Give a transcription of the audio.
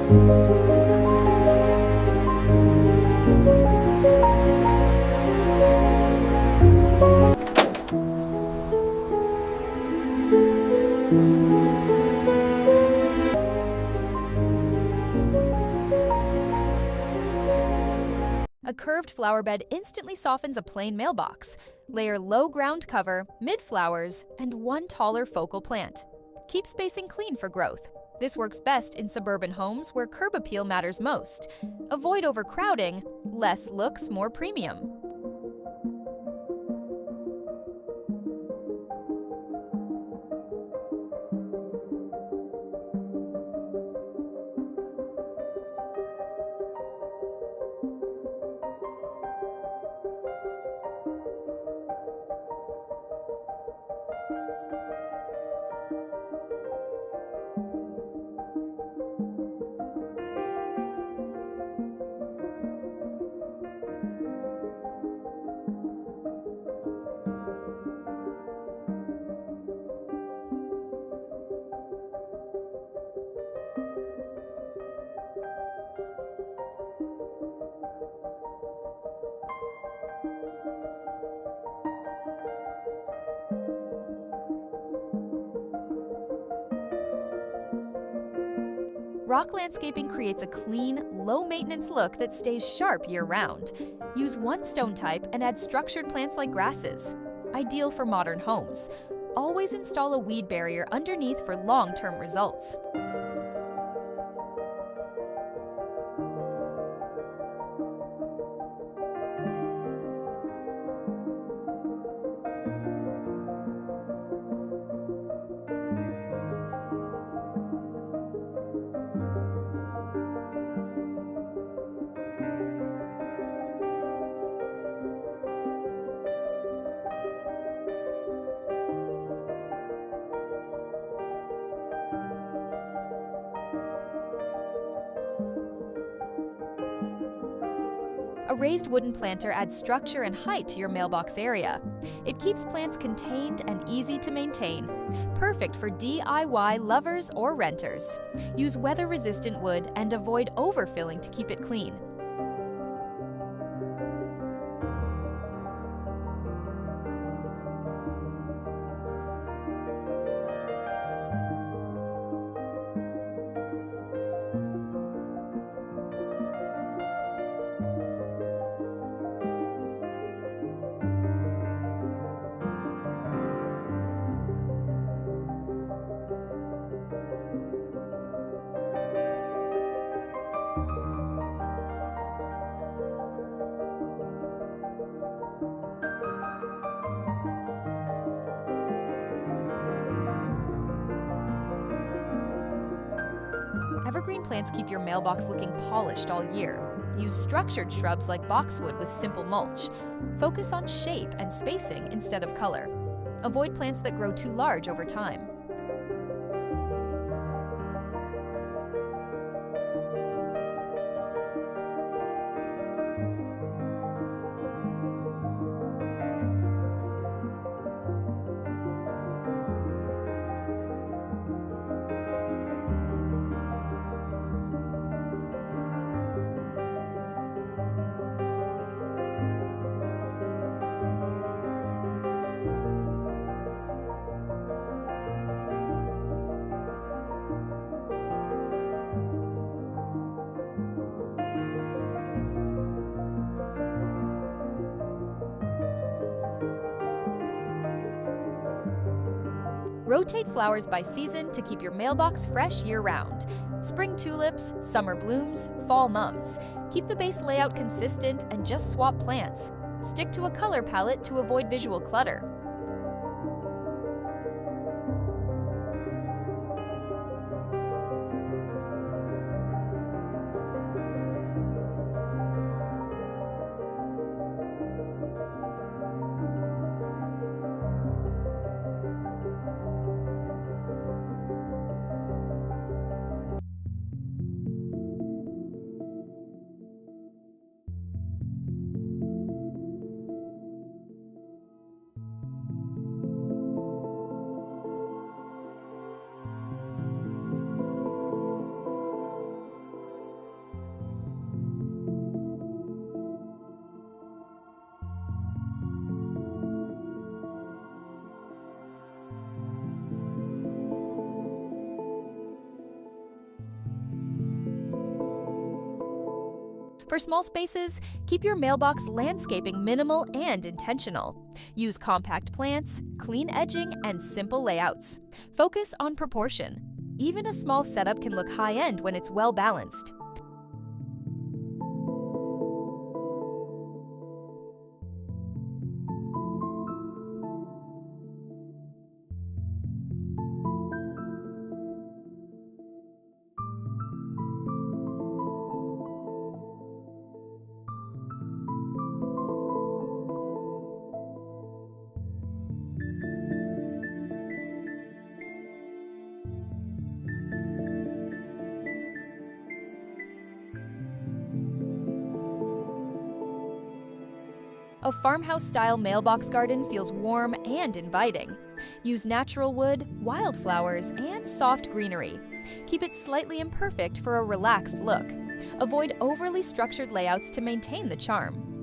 A curved flower bed instantly softens a plain mailbox. Layer low ground cover, mid-flowers, and one taller focal plant. Keep spacing clean for growth. This works best in suburban homes where curb appeal matters most. Avoid overcrowding, less looks more premium. Rock landscaping creates a clean, low-maintenance look that stays sharp year-round. Use one stone type and add structured plants like grasses. Ideal for modern homes. Always install a weed barrier underneath for long-term results. A raised wooden planter adds structure and height to your mailbox area. It keeps plants contained and easy to maintain. Perfect for DIY lovers or renters. Use weather-resistant wood and avoid overfilling to keep it clean. Evergreen plants keep your mailbox looking polished all year. Use structured shrubs like boxwood with simple mulch. Focus on shape and spacing instead of color. Avoid plants that grow too large over time. Rotate flowers by season to keep your mailbox fresh year-round. Spring tulips, summer blooms, fall mums. Keep the base layout consistent and just swap plants. Stick to a color palette to avoid visual clutter. For small spaces, keep your mailbox landscaping minimal and intentional. Use compact plants, clean edging, and simple layouts. Focus on proportion. Even a small setup can look high-end when it's well balanced. A farmhouse-style mailbox garden feels warm and inviting. Use natural wood, wildflowers, and soft greenery. Keep it slightly imperfect for a relaxed look. Avoid overly structured layouts to maintain the charm.